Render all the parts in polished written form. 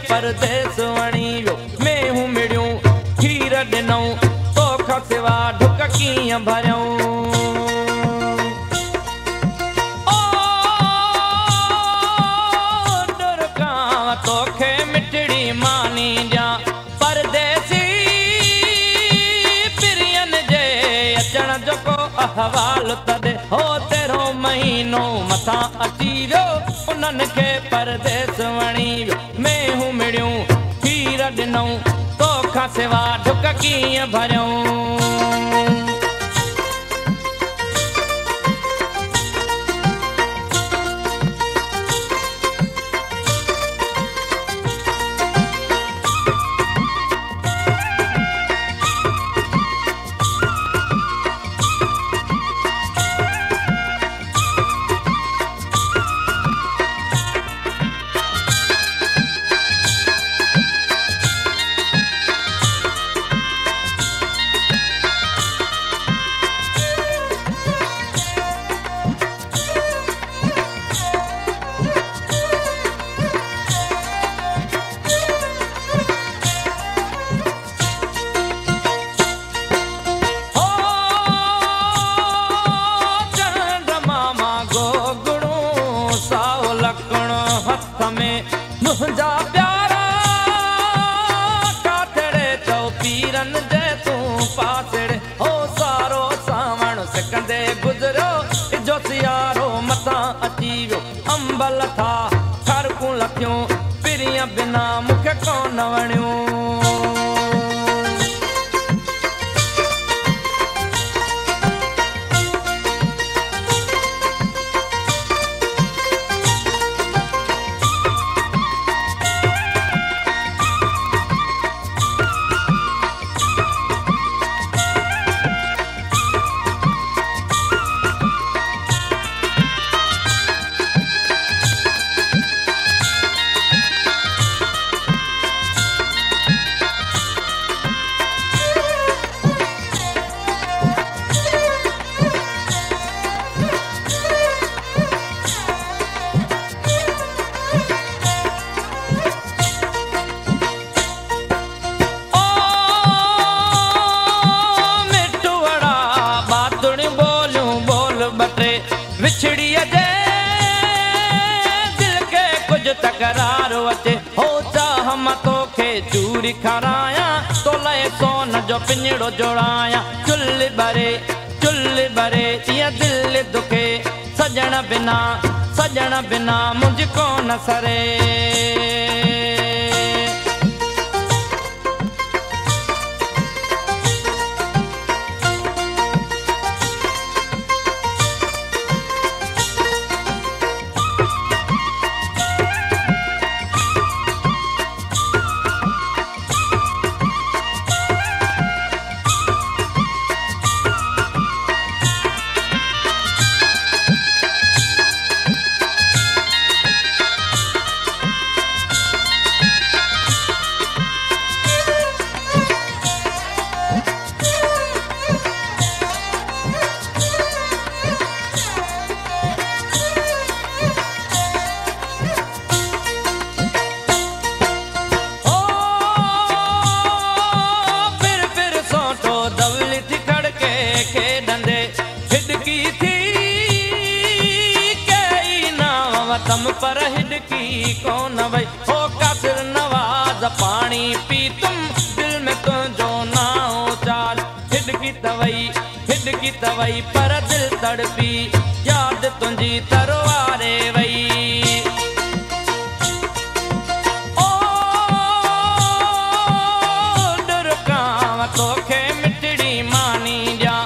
परदेस वणी वियो मेहूं मिड़ियूं खीर ॾिनऊं तोखां सिवा ढुक कीअं भरियऊं ओ दुर्गां तोखे मिठड़ी मानी ॾियां परदेसी पिरियन जे अचण जो को अहवाल तॾे हो तेरो महीनो मथां अची वियो उन्हनि खे परदेस वणी वियो मेहूं मिड़ियूं खीर ॾिनऊं तोखां सिवा ढुक कीअं भरियऊं मुंहिंजा प्यारा कातड़े चौ पीरन जे तूं पातड़े हो सारो सावण सिकंदे गुज़रियो जो सियारो मथां अची वियो अंब लथा खरकूं लथियूं पिरिय बिना मूंखे कोन वणियूं विछड़ीअ जे दिल के कुछ तकरार अचे हो चाह मां तोखे चूरी खारायां तो लए सोन जो पिंजड़ो जोड़ायां चुल्ल बरे इहा दिल दुखे सजण बिना मुंहिंजी कोन सरे पर हिडकी कोन वई हो कासिर नवाज पानी पी तुम दिल में तुझो नाओ चाल हिडकी तवई पर दिल तड़पी याद तुझी तरवारे वई ओ डुरकाव तोखे मिठड़ी मानी जा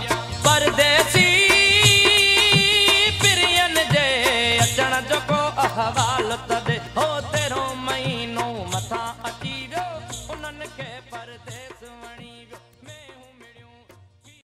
परदेसी पिरियन जे अचण जो को अहवाल तदे हो तेरो महीनो मथा अची वियो उन्हनि खे परदेस